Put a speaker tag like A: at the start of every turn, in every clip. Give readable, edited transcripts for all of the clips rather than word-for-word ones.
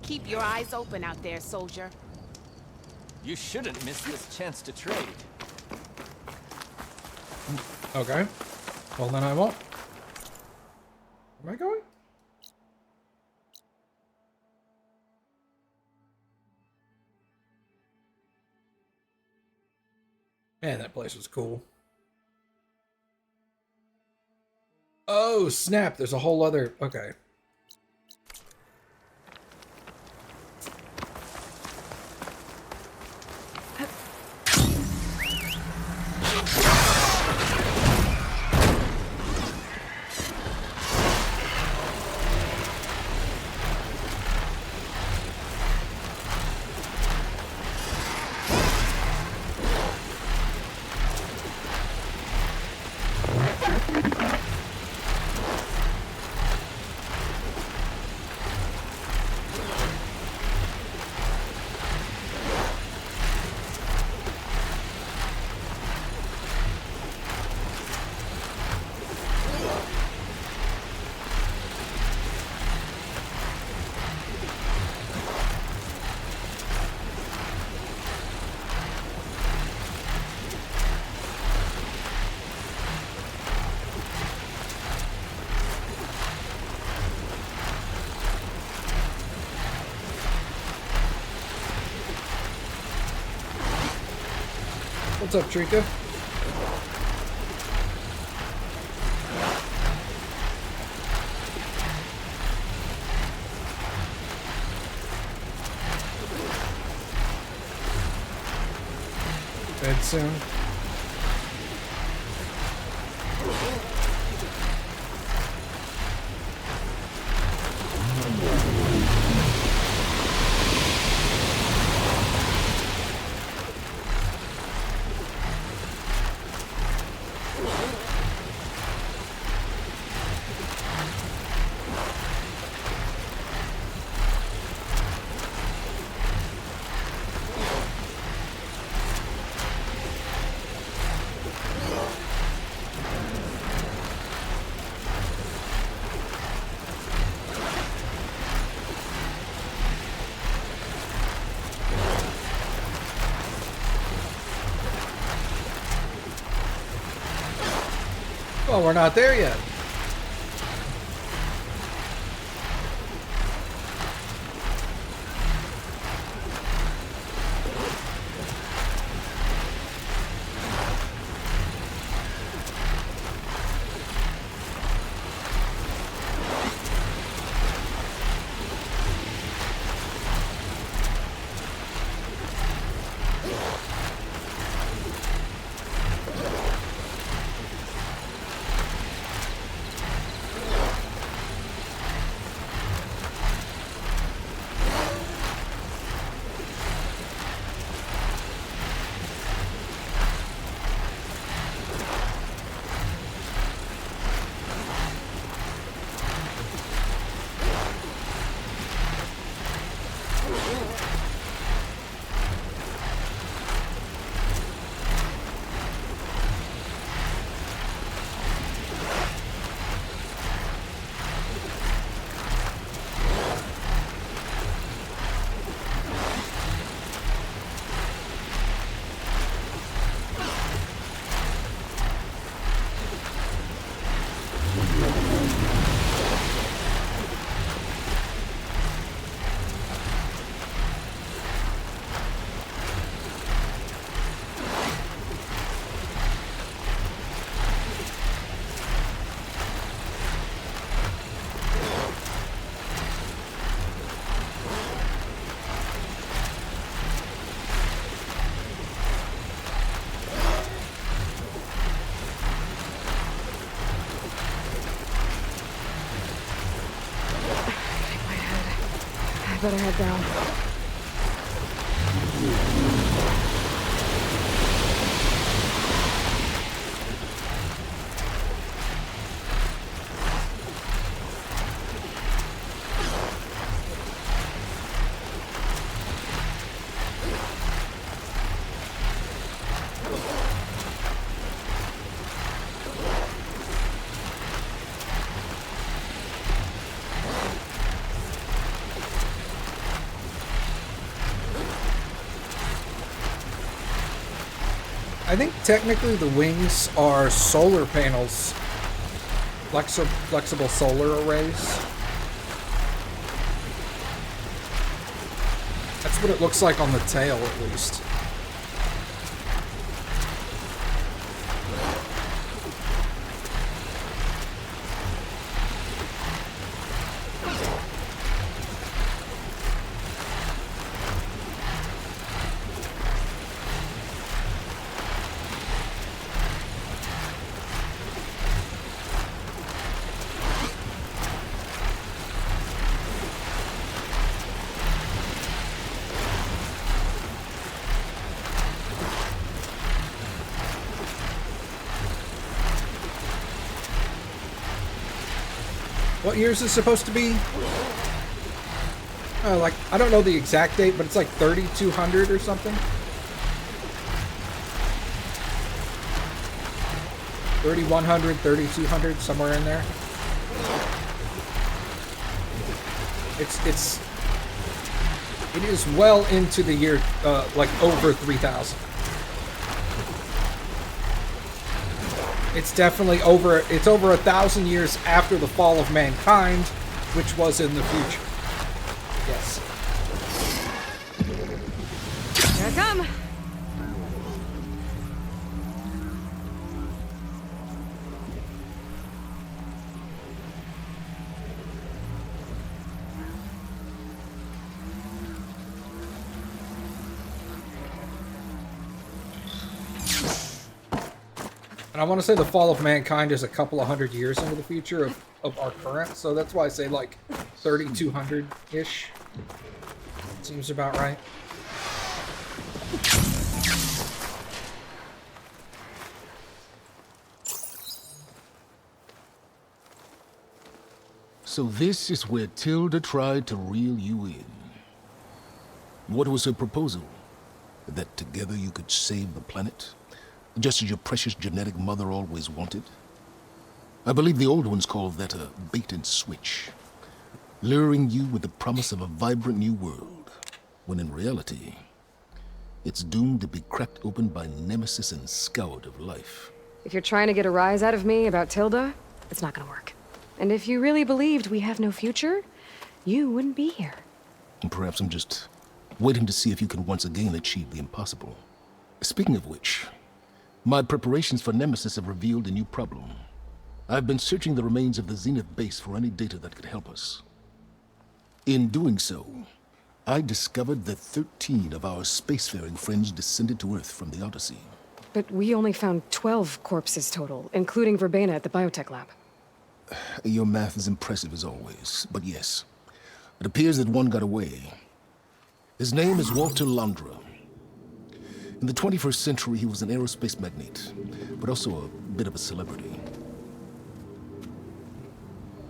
A: Keep your eyes open out there, soldier.
B: You shouldn't miss this chance to trade.
C: Okay. Well, then I won't. Where am I going? Man, that place was cool. Oh, snap. There's a whole other... Okay. What's up, Trika? Bed soon. Well, we're not there yet.
A: Better head down.
C: I think technically the wings are solar panels. Flexible solar arrays. That's what it looks like on the tail, at least. What year is this supposed to be? Like, I don't know the exact date, but it's like 3200 or something. 3100, 3200, somewhere in there. It is well into the year, like over 3000. It's definitely over, it's over 1,000 years after the fall of mankind, which was in the future. Yes.
D: Here I come.
C: And I want to say the fall of mankind is a couple of hundred years into the future of our current, so that's why I say like 3200-ish. Seems about right.
E: So this is where Tilda tried to reel you in. What was her proposal? That together you could save the planet? Just as your precious genetic mother always wanted? I believe the old ones called that a bait and switch. Luring you with the promise of a vibrant new world, when in reality, it's doomed to be cracked open by Nemesis and scoured of life.
D: If you're trying to get a rise out of me about Tilda, it's not gonna work. And if you really believed we have no future, you wouldn't be here.
E: And perhaps I'm just waiting to see if you can once again achieve the impossible. Speaking of which, my preparations for Nemesis have revealed a new problem. I've been searching the remains of the Zenith base for any data that could help us. In doing so, I discovered that 13 of our spacefaring friends descended to Earth from the Odyssey.
D: But we only found 12 corpses total, including Verbena at the biotech lab.
E: Your math is impressive as always, but yes, it appears that one got away. His name is Walter Londra. In the 21st century, he was an aerospace magnate, but also a bit of a celebrity.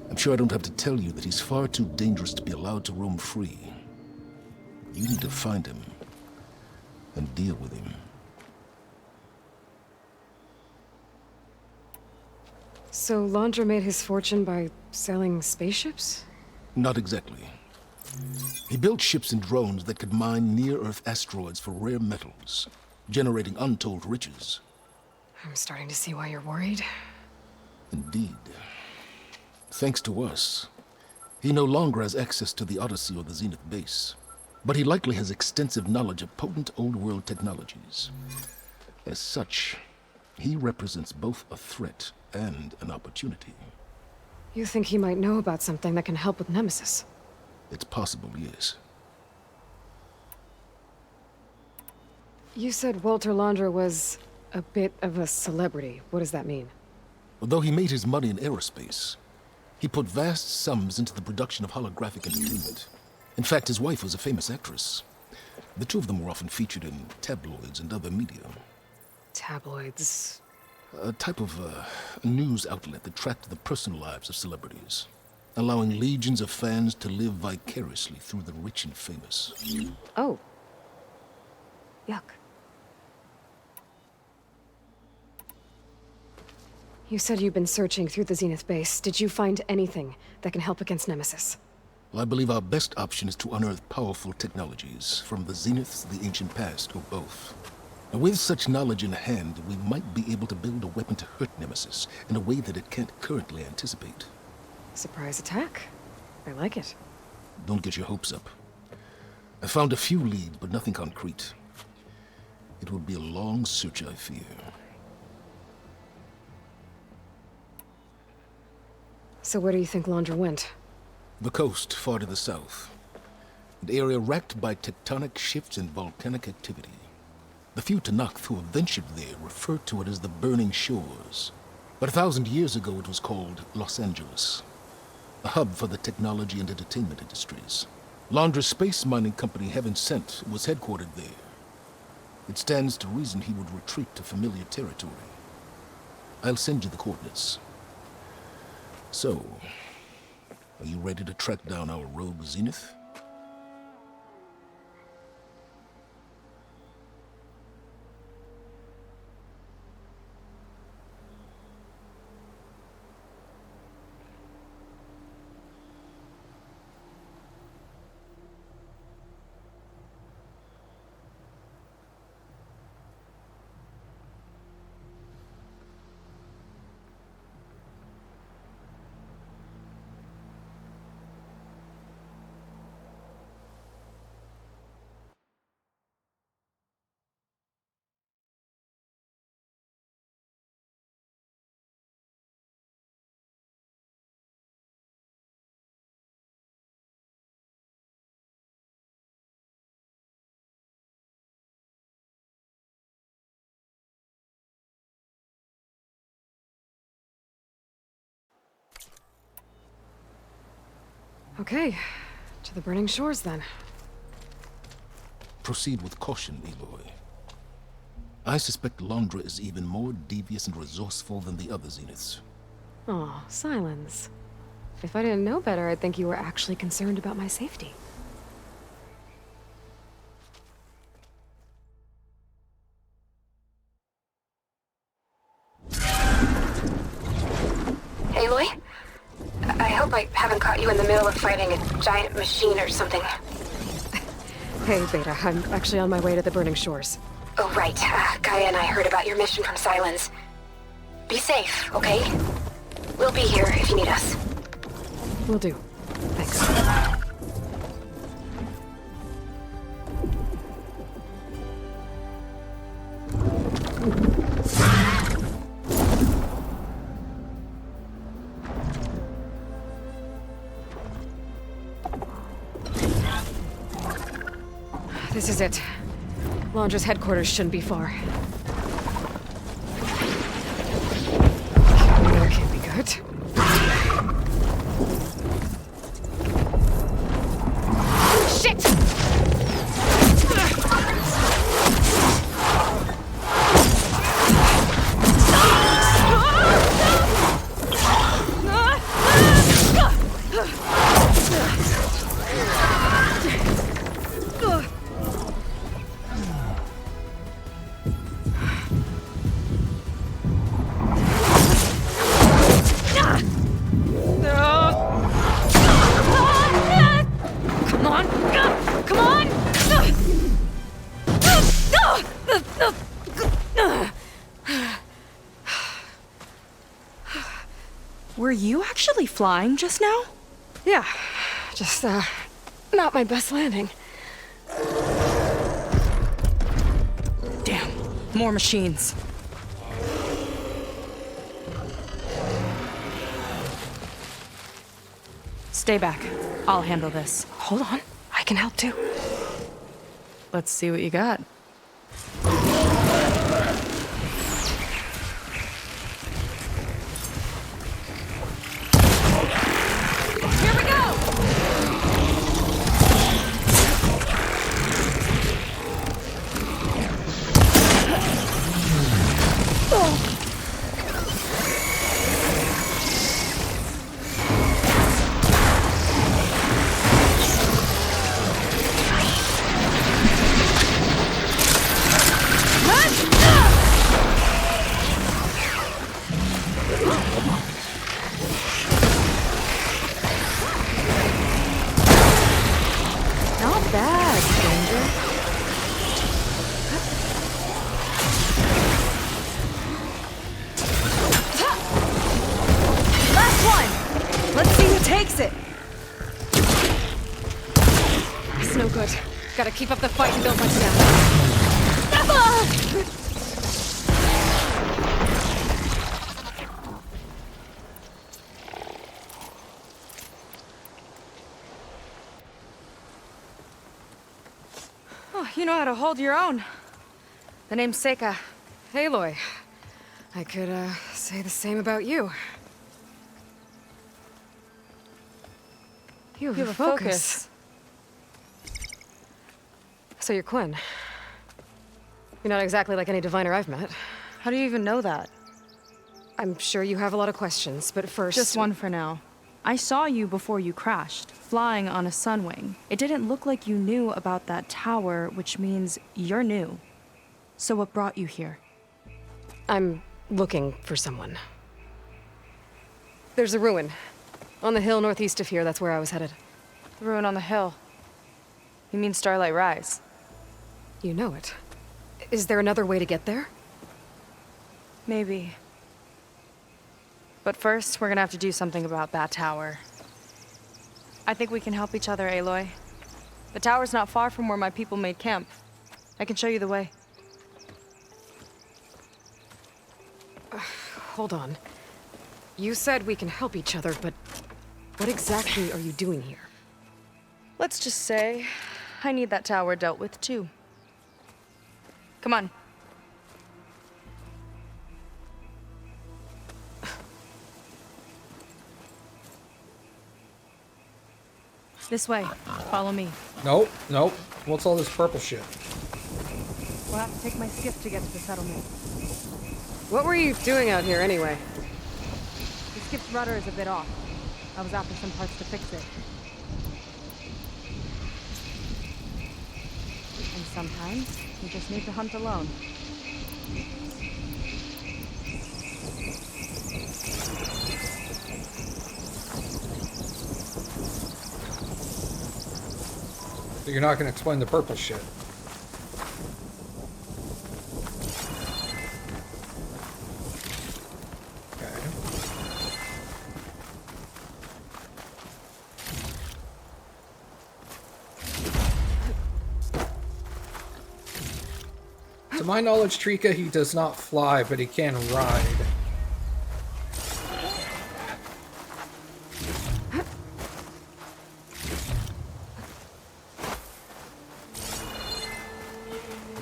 E: I'm sure I don't have to tell you that he's far too dangerous to be allowed to roam free. You need to find him and deal with him.
D: So Londra made his fortune by selling spaceships?
E: Not exactly. He built ships and drones that could mine near-Earth asteroids for rare metals, generating untold riches.
D: I'm starting to see why you're worried.
E: Indeed. Thanks to us, he no longer has access to the Odyssey or the Zenith base, but he likely has extensive knowledge of potent old-world technologies. As such, he represents both a threat and an opportunity.
D: You think he might know about something that can help with Nemesis?
E: It's possible, yes.
D: You said Walter Londra was a bit of a celebrity. What does that mean?
E: Although he made his money in aerospace, he put vast sums into the production of holographic entertainment. In fact, his wife was a famous actress. The two of them were often featured in tabloids and other media.
D: Tabloids?
E: A type of news outlet that tracked the personal lives of celebrities, allowing legions of fans to live vicariously through the rich and famous.
D: Oh. Yuck. You said you've been searching through the Zenith base. Did you find anything that can help against Nemesis?
E: Well, I believe our best option is to unearth powerful technologies from the Zenith, the ancient past, or both. With such knowledge in hand, we might be able to build a weapon to hurt Nemesis in a way that it can't currently anticipate.
D: Surprise attack. I like it.
E: Don't get your hopes up. I found a few leads, but nothing concrete. It would be a long search, I fear.
D: So where do you think Laundra went?
E: The coast, far to the south. An area racked by tectonic shifts and volcanic activity. The few Tanakh who have ventured there refer to it as the Burning Shores. But 1,000 years ago it was called Los Angeles, a hub for the technology and entertainment industries. Laundra's space mining company, Heaven Sent, was headquartered there. It stands to reason he would retreat to familiar territory. I'll send you the coordinates. So, are you ready to track down our rogue Zenith?
D: Okay, to the Burning Shores then.
E: Proceed with caution, Aloy. I suspect Laundra is even more devious and resourceful than the other Zeniths.
D: Aw, Silence. If I didn't know better, I'd think you were actually concerned about my safety.
F: Aloy? I hope I haven't caught you in the middle of fighting a giant machine or something.
D: Hey, Beta, I'm actually on my way to the Burning Shores.
F: Oh, right. Gaia and I heard about your mission from Silence. Be safe, okay? We'll be here if you need us.
D: Will do. Thanks. This is it. Laundra's headquarters shouldn't be far. That can't be good. Shit! Come on! Come on!
G: Were you actually flying just now?
D: Yeah, just, not my best landing.
G: Damn, more machines. Stay back. I'll handle this.
D: Hold on, I can help too.
G: Let's see what you got.
A: Here we go!
D: fix it. It's no good. Gotta keep up the fight and build my stamina.
G: Oh, you know how to hold your own. The name's Seika.
D: Aloy. I could, say the same about you. You have a focus. So you're Quinn. You're not exactly like any diviner I've met.
G: How do you even know that?
D: I'm sure you have a lot of questions, but first...
G: Just one for now. I saw you before you crashed, flying on a sunwing. It didn't look like you knew about that tower, which means you're new. So what brought you here?
D: I'm looking for someone. There's a ruin. On the hill northeast of here, that's where I was headed.
G: The ruin on the hill. You mean Starlight Rise?
D: You know it. Is there another way to get there?
G: Maybe. But first, we're gonna have to do something about that tower. I think we can help each other, Aloy. The tower's not far from where my people made camp. I can show you the way.
D: Hold on. You said we can help each other, but what exactly are you doing here?
G: Let's just say, I need that tower dealt with too. Come on. This way. Follow me.
C: Nope, nope. What's all this purple shit?
G: We'll have to take my skiff to get to the settlement.
D: What were you doing out here anyway?
G: The skiff's rudder is a bit off. I was after some parts to fix it. And sometimes, you just need to hunt alone.
C: So you're not going to explain the purple shit. Okay. To my knowledge, Trika, he does not fly, but he can ride.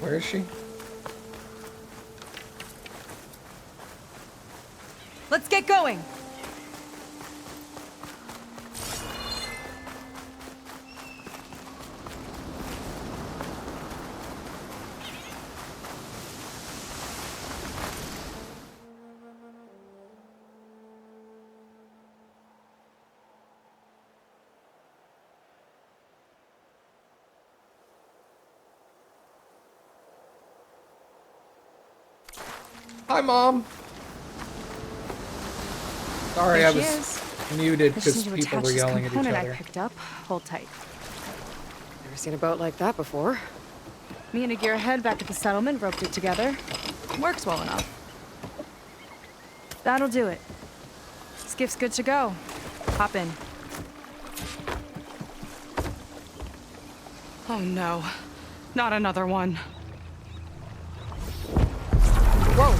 C: Where is she?
G: Let's get going!
C: Hi, Mom. Sorry,
G: There
C: I
G: she
C: was
G: is.
C: muted
G: I just
C: because
G: need to
C: people
G: attach
C: were
G: this
C: yelling at each
G: component I
C: other.
G: picked up. Hold tight.
D: Never seen a boat like that before.
G: Me and a gearhead back at the settlement roped it together. Works well enough. That'll do it. Skiff's good to go. Hop in. Oh no. Not another one. Whoa!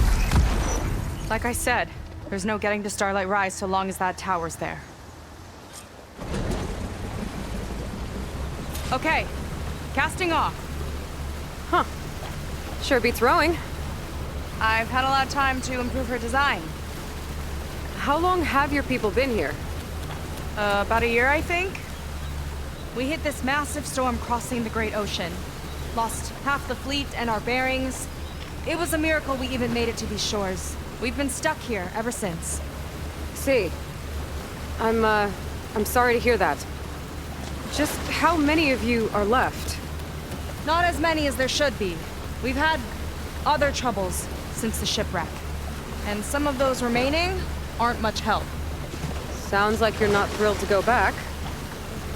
G: Like I said, there's no getting to Starlight Rise so long as that tower's there. Okay, casting off.
D: Huh. Sure beats rowing.
G: I've had a lot of time to improve her design.
D: How long have your people been here?
G: About a year, I think. We hit this massive storm crossing the Great Ocean. Lost half the fleet and our bearings. It was a miracle we even made it to these shores. We've been stuck here ever since.
D: See. I'm sorry to hear that. Just how many of you are left?
G: Not as many as there should be. We've had other troubles since the shipwreck. And some of those remaining aren't much help.
D: Sounds like you're not thrilled to go back.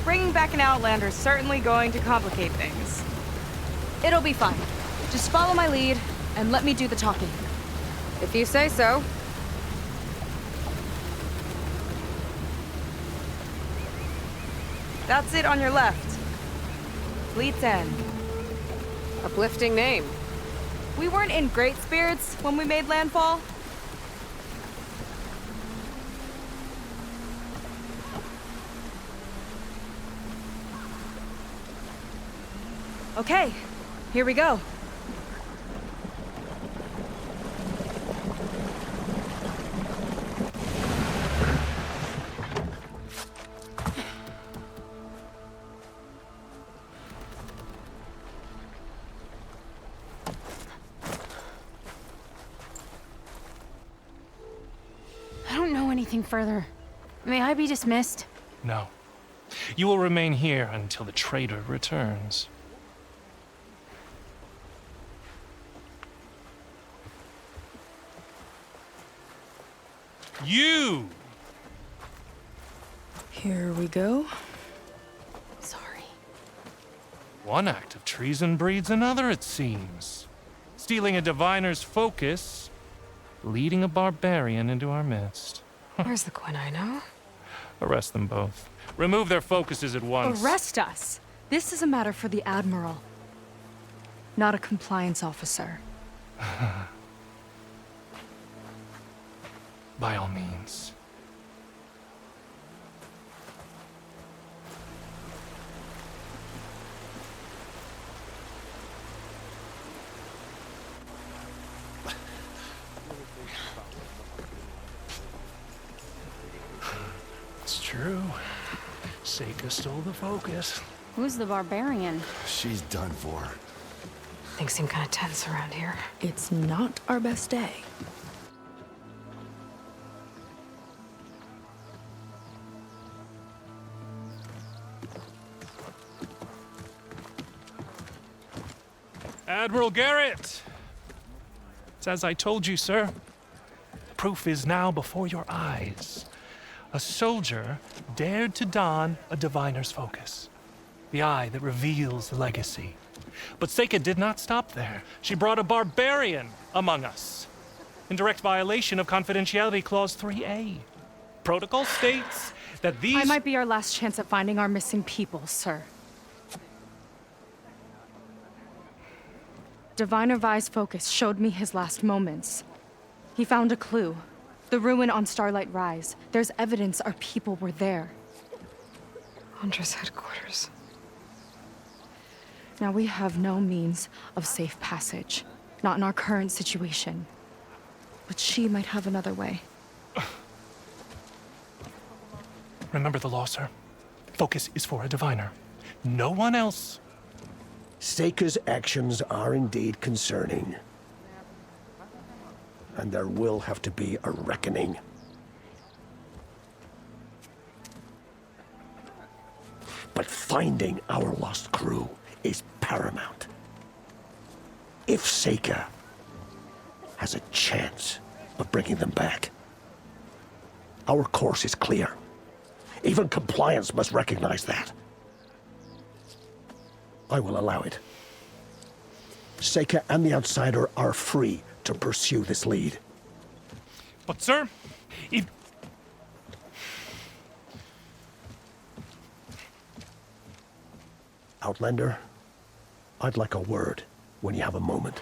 G: Bringing back an Outlander is certainly going to complicate things. It'll be fine. Just follow my lead and let me do the talking.
D: If you say so.
G: That's it on your left. Fleet's End.
D: Uplifting name.
G: We weren't in great spirits when we made landfall. Okay, here we go.
A: I don't know anything further. May I be dismissed?
H: No. You will remain here until the traitor returns. You!
G: Here we go.
A: Sorry.
H: One act of treason breeds another, it seems. Stealing a diviner's focus, leading a barbarian into our midst.
D: Where's the Quinino?
H: Arrest them both. Remove their focuses at once.
G: Arrest us. This is a matter for the Admiral, not a compliance officer.
H: By all means. It's true. Seika stole the focus.
A: Who's the barbarian?
I: She's done for.
D: Things seem kind of tense around here.
G: It's not our best day.
H: Admiral Garrett! It's as I told you, sir. Proof is now before your eyes. A soldier dared to don a diviner's focus. The eye that reveals the legacy. But Seika did not stop there. She brought a barbarian among us. In direct violation of Confidentiality Clause 3A. Protocol states that these...
G: I might be our last chance at finding our missing people, sir. Diviner Vi's focus showed me his last moments. He found a clue. The ruin on Starlight Rise. There's evidence our people were there.
D: Hunter's headquarters.
G: Now we have no means of safe passage. Not in our current situation. But she might have another way.
H: Remember the law, sir. Focus is for a diviner. No one else.
I: Seika's actions are indeed concerning. And there will have to be a reckoning. But finding our lost crew is paramount. If Seika has a chance of bringing them back, our course is clear. Even compliance must recognize that. I will allow it. Seika and the Outsider are free to pursue this lead.
H: But, sir, if...
I: Outlander, I'd like a word when you have a moment.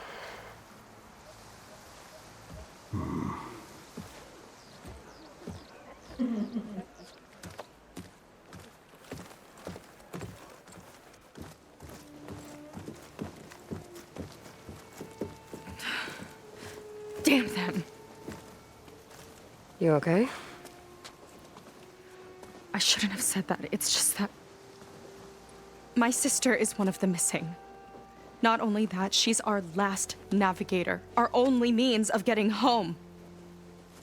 G: Damn them.
D: You okay?
G: I shouldn't have said that. It's just that... my sister is one of the missing. Not only that, she's our last navigator. Our only means of getting home.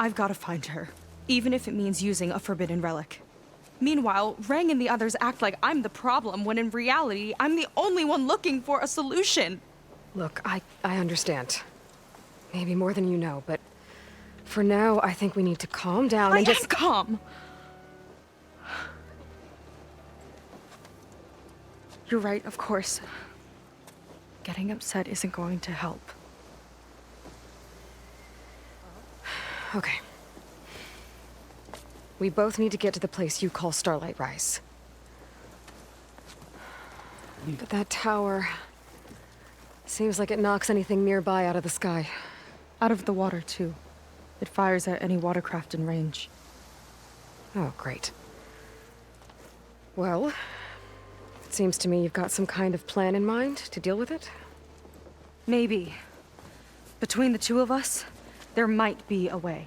G: I've got to find her. Even if it means using a forbidden relic. Meanwhile, Rang and the others act like I'm the problem, when in reality, I'm the only one looking for a solution.
D: Look, I understand. Maybe more than you know, but for now, I think we need to calm down and
G: I am calm. You're right, of course. Getting upset isn't going to help.
D: Okay. We both need to get to the place you call Starlight Rise. But that tower... seems like it knocks anything nearby out of the sky.
G: Out of the water, too. It fires at any watercraft in range.
D: Oh, great. Well, it seems to me you've got some kind of plan in mind to deal with it.
G: Maybe. Between the two of us, there might be a way.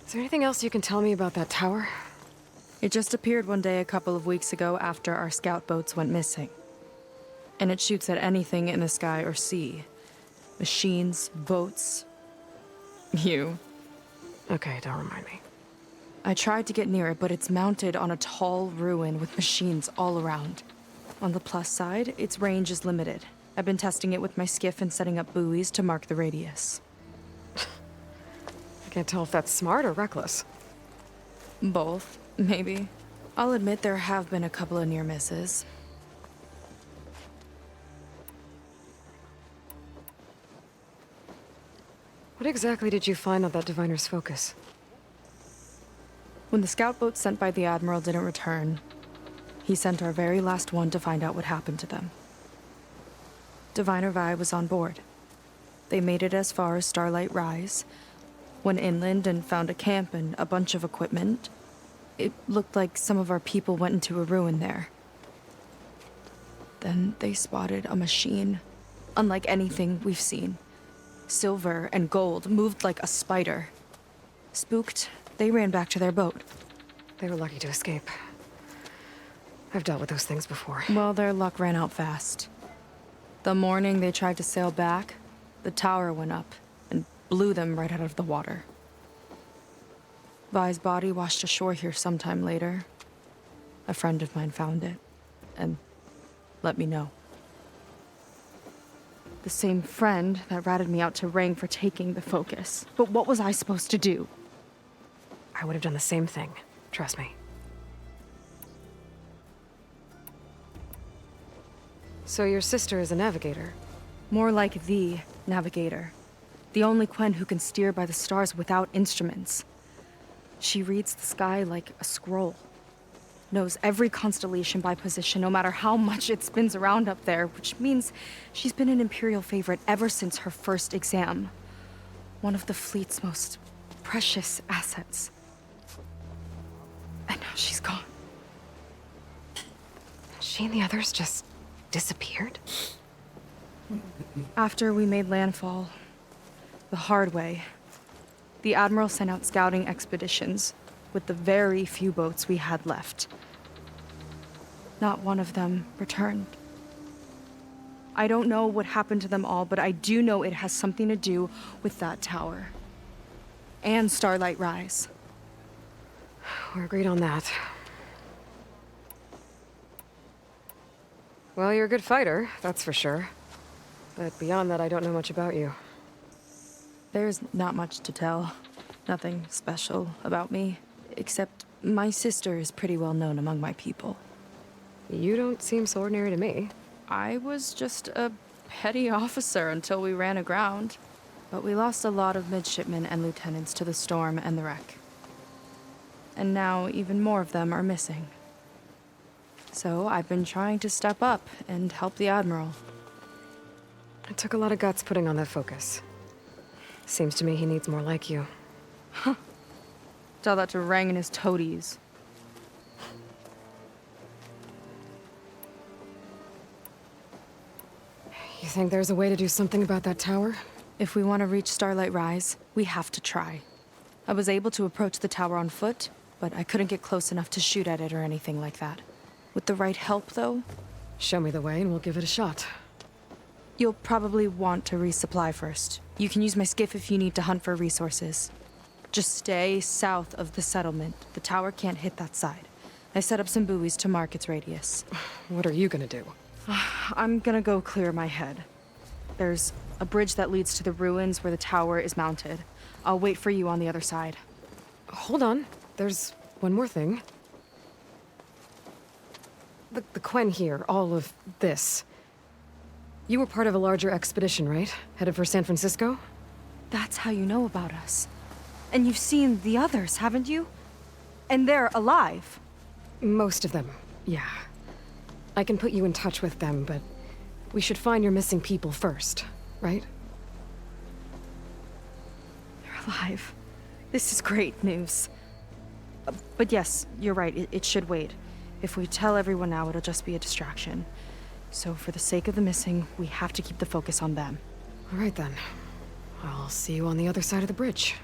D: Is there anything else you can tell me about that tower?
G: It just appeared one day a couple of weeks ago after our scout boats went missing. And it shoots at anything in the sky or sea. Machines, boats. You.
D: Okay, don't remind me.
G: I tried to get near it, but it's mounted on a tall ruin with machines all around. On the plus side, its range is limited. I've been testing it with my skiff and setting up buoys to mark the radius.
D: I can't tell if that's smart or reckless.
G: Both, maybe. I'll admit there have been a couple of near misses.
D: What exactly did you find on that diviner's focus?
G: When the scout boat sent by the Admiral didn't return, he sent our very last one to find out what happened to them. Diviner Vi was on board. They made it as far as Starlight Rise, went inland and found a camp and a bunch of equipment. It looked like some of our people went into a ruin there. Then they spotted a machine, unlike anything we've seen. Silver and gold, moved like a spider. Spooked, they ran back to their boat.
D: They were lucky to escape. I've dealt with those things before.
G: Well, their luck ran out fast. The morning they tried to sail back, the tower went up and blew them right out of the water. Vi's body washed ashore here sometime later. A friend of mine found it and let me know. The same friend that ratted me out to Rang for taking the focus. But what was I supposed to do?
D: I would have done the same thing. Trust me. So your sister is a navigator?
G: More like the navigator. The only Quen who can steer by the stars without instruments. She reads the sky like a scroll. Knows every constellation by position, no matter how much it spins around up there, which means she's been an Imperial favorite ever since her first exam. One of the fleet's most precious assets. And now she's gone.
D: She and the others just disappeared?
G: After we made landfall, the hard way, the Admiral sent out scouting expeditions with the very few boats we had left. Not one of them returned. I don't know what happened to them all, but I do know it has something to do with that tower. And Starlight Rise.
D: We're agreed on that. Well, you're a good fighter, that's for sure. But beyond that, I don't know much about you.
G: There's not much to tell. Nothing special about me, except my sister is pretty well known among my people.
D: You don't seem so ordinary to me.
G: I was just a petty officer until we ran aground. But we lost a lot of midshipmen and lieutenants to the storm and the wreck. And now even more of them are missing. So I've been trying to step up and help the Admiral.
D: It took a lot of guts putting on that focus. Seems to me he needs more like you.
G: Tell that to Rang and his toadies.
D: You think there's a way to do something about that tower?
G: If we want to reach Starlight Rise, we have to try. I was able to approach the tower on foot, but I couldn't get close enough to shoot at it or anything like that. With the right help, though...
D: Show me the way and we'll give it a shot.
G: You'll probably want to resupply first. You can use my skiff if you need to hunt for resources. Just stay south of the settlement. The tower can't hit that side. I set up some buoys to mark its radius.
D: What are you gonna do?
G: I'm gonna go clear my head. There's a bridge that leads to the ruins where the tower is mounted. I'll wait for you on the other side.
D: Hold on. There's one more thing. The Quen here, all of this. You were part of a larger expedition, right? Headed for San Francisco?
G: That's how you know about us. And you've seen the others, haven't you? And they're alive.
D: Most of them, yeah. I can put you in touch with them, but we should find your missing people first, right?
G: They're alive. This is great news. But yes, you're right, it should wait. If we tell everyone now, it'll just be a distraction. So for the sake of the missing, we have to keep the focus on them.
D: All right then. I'll see you on the other side of the bridge.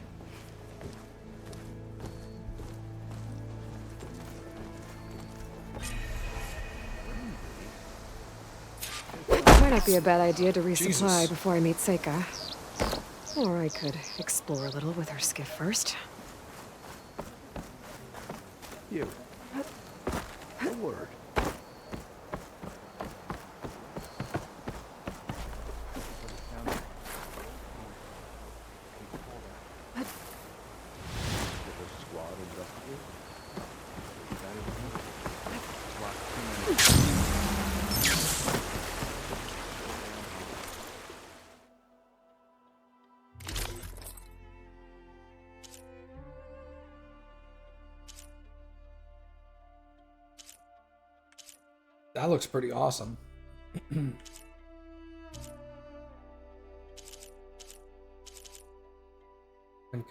D: Might not be a bad idea to resupply
C: Jesus.
D: before I meet Seika. Or I could explore a little with her skiff first.
I: You. A word.
C: That looks pretty awesome. And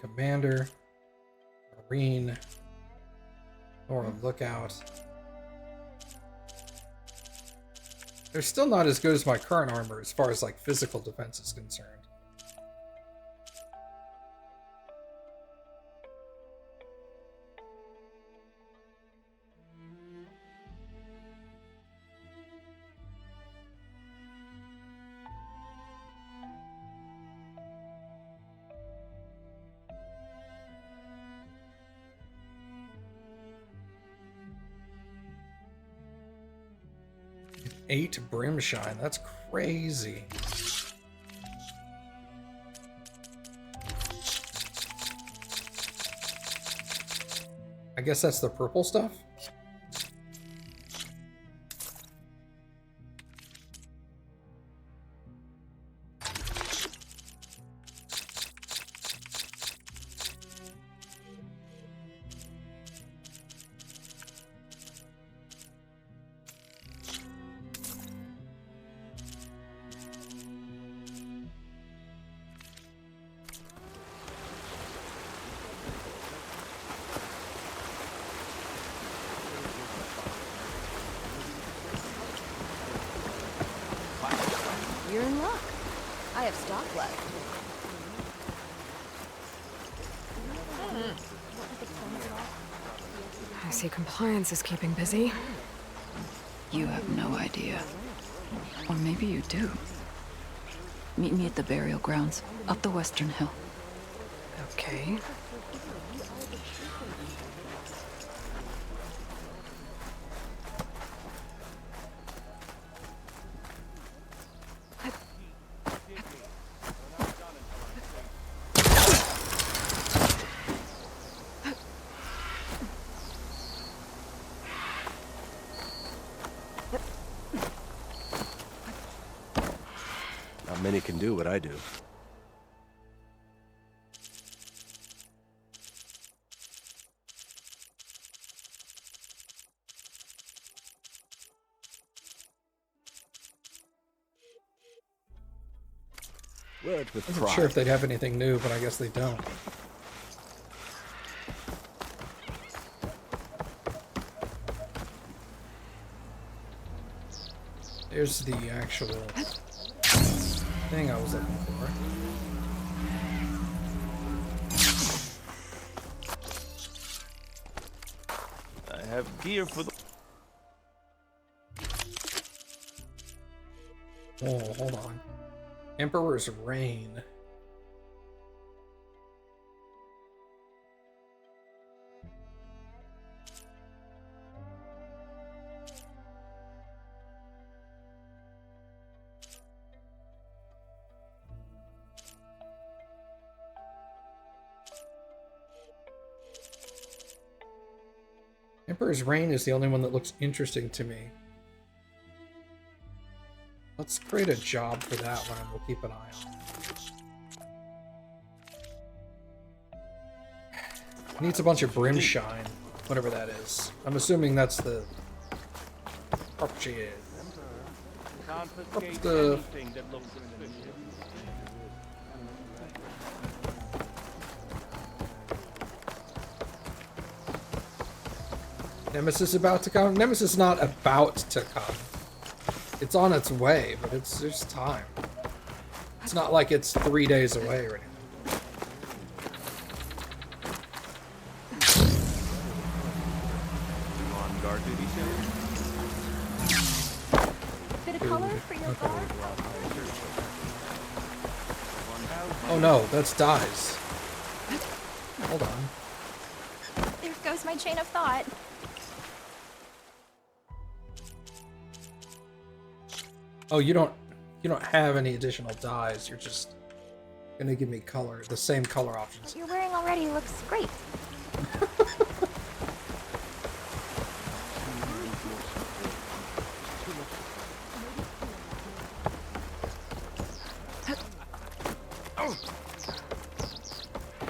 C: Commander, Marine, or a Lookout. They're still not as good as my current armor as far as like physical defense is concerned. Eight Brimshine, that's crazy. I guess that's the purple stuff?
J: You're in luck. I have stock left.
D: I see compliance is keeping busy.
J: You have no idea. Or maybe you do. Meet me at the burial grounds, up the western hill.
D: Okay.
I: Not many can do what I do. Wear it with
C: I wasn't
I: pride.
C: sure if they'd have anything new, but I guess they don't. There's the actual thing I was looking for.
B: I have gear for the...
C: Oh, hold on. Emperor's Reign. Emperor's Reign is the only one that looks interesting to me. Let's create a job for that one and we'll keep an eye on it. Needs a bunch of Brimshine. Whatever that is. I'm assuming that's the... Corpse.
K: Confiscate
C: The...
K: anything that looks suspicious.
C: Nemesis about to come? Nemesis is not about to come. It's on its way, but there's time. It's not like it's 3 days away or anything.
K: On guard duty soon?
L: Bit of color for your guard?
C: Oh no, that's dyes. Hold on.
L: There goes my chain of thought.
C: Oh, you don't have any additional dyes. You're just gonna give me color, the same color options.
L: What you're wearing already looks great.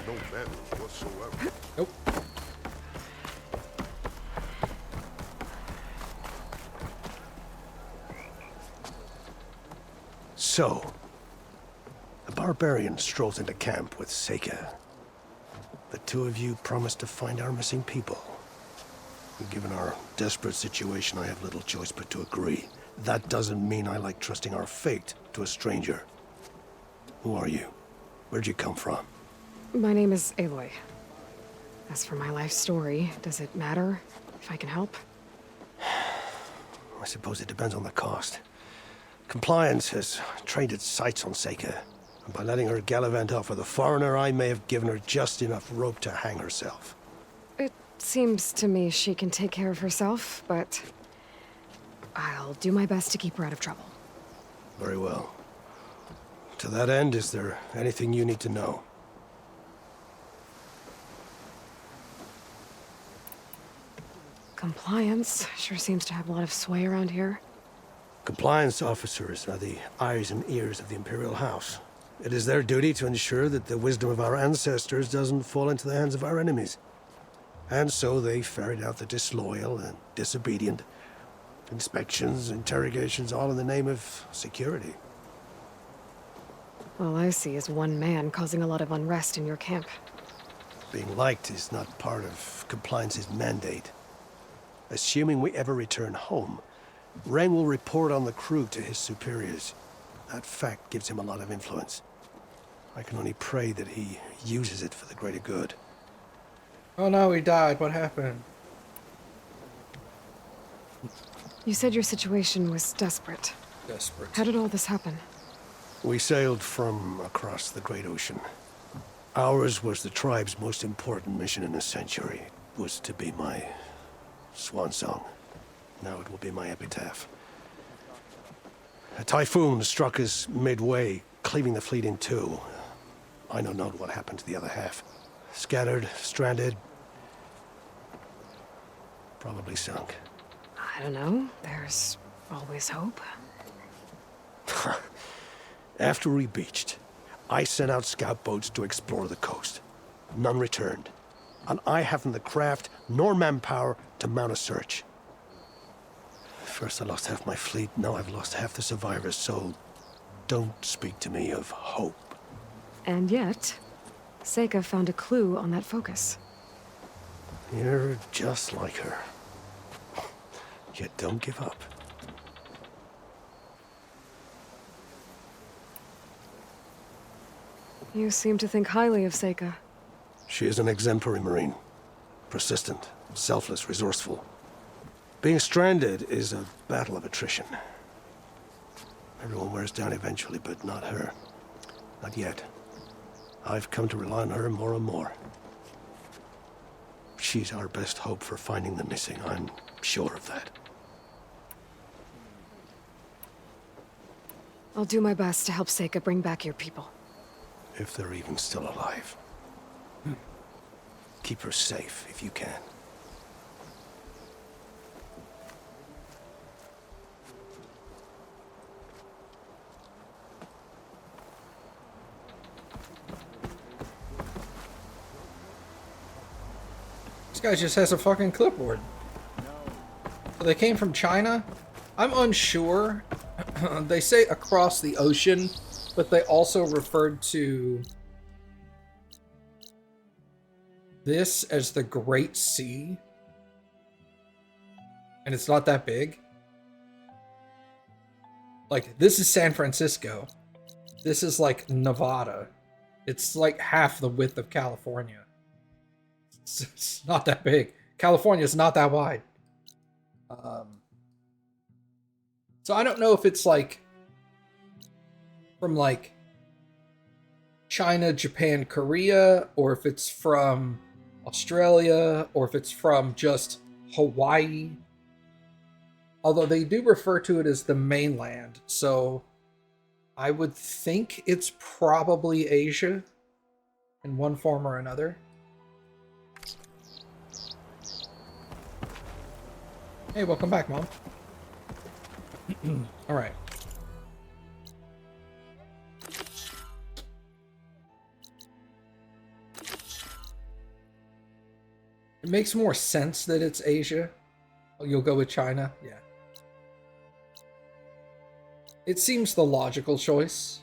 E: No manners whatsoever.
C: Nope.
I: So, the barbarian strolls into camp with Seika. The two of you promised to find our missing people. And given our desperate situation, I have little choice but to agree. That doesn't mean I like trusting our fate to a stranger. Who are you? Where'd you come from?
D: My name is Aloy. As for my life story, does it matter if I can help?
I: I suppose it depends on the cost. Compliance has trained its sights on Seika, and by letting her gallivant off with a foreigner, I may have given her just enough rope to hang herself.
D: It seems to me she can take care of herself, but I'll do my best to keep her out of trouble.
I: Very well. To that end, is there anything you need to know?
D: Compliance sure seems to have a lot of sway around here.
I: Compliance officers are the eyes and ears of the Imperial House. It is their duty to ensure that the wisdom of our ancestors doesn't fall into the hands of our enemies. And so they ferret out the disloyal and disobedient. Inspections, interrogations, all in the name of security.
D: All I see is one man causing a lot of unrest in your camp.
I: Being liked is not part of Compliance's mandate. Assuming we ever return home, Ren will report on the crew to his superiors. That fact gives him a lot of influence. I can only pray that he uses it for the greater good.
C: Oh no, he died. What happened?
D: You said your situation was desperate.
C: Desperate.
D: How did all this happen?
I: We sailed from across the great ocean. Ours was the tribe's most important mission in a century. It was to be my swan song. Now it will be my epitaph. A typhoon struck us midway, cleaving the fleet in two. I know not what happened to the other half. Scattered, stranded, probably sunk.
D: I don't know. There's always hope.
I: After we beached, I sent out scout boats to explore the coast. None returned. And I haven't the craft nor manpower to mount a search. First I lost half my fleet, now I've lost half the survivors, so don't speak to me of hope.
D: And yet, Seika found a clue on that focus.
I: You're just like her. Yet don't give up.
D: You seem to think highly of Seika.
I: She is an exemplary Marine. Persistent, selfless, resourceful. Being stranded is a battle of attrition. Everyone wears down eventually, but not her. Not yet. I've come to rely on her more and more. She's our best hope for finding the missing, I'm sure of that.
D: I'll do my best to help Seika bring back your people.
I: If they're even still alive. Keep her safe if you can.
C: This guy just has a fucking clipboard. So they came from China? I'm unsure. They say across the ocean, but they also referred to this as the Great Sea. And it's not that big. Like, this is San Francisco. This is like Nevada. It's like half the width of California. It's not that big. California is not that wide. So I don't know if it's like from like China, Japan, Korea, or if it's from Australia, or if it's from just Hawaii. Although they do refer to it as the mainland, so I would think it's probably Asia in one form or another. Hey, welcome back, Mom. All right. It makes more sense that it's Asia. Oh, you'll go with China? Yeah. It seems the logical choice.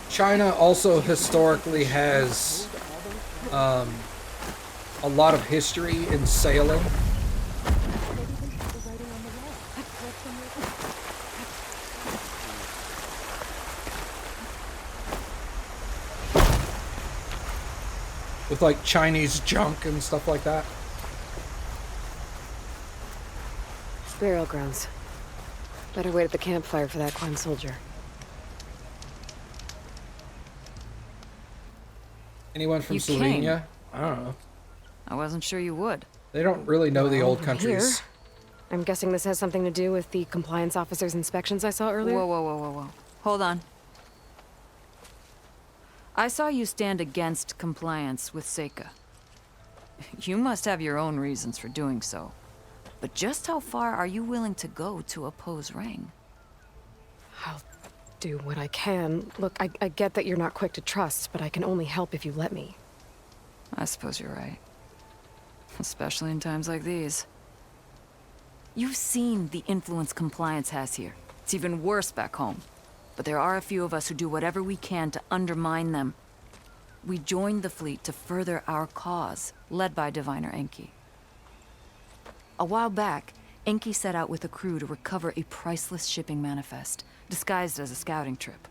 C: China also historically has a lot of history in sailing. With like Chinese junk and stuff like that.
D: Burial grounds. Better wait at the campfire for that Quan soldier.
C: Anyone from
J: You
C: Slovenia? I don't know.
J: I wasn't sure you would.
C: They don't really know the old
D: I'm
C: countries.
D: here. I'm guessing this has something to do with the compliance officer's inspections I saw earlier?
J: Whoa. Hold on. I saw you stand against compliance with Seika. You must have your own reasons for doing so. But just how far are you willing to go to oppose Rang?
D: I'll do what I can. Look, I get that you're not quick to trust, but I can only help if you let me.
J: I suppose you're right. Especially in times like these. You've seen the influence compliance has here. It's even worse back home. But there are a few of us who do whatever we can to undermine them. We joined the fleet to further our cause, led by Diviner Enki. A while back, Enki set out with a crew to recover a priceless shipping manifest, disguised as a scouting trip.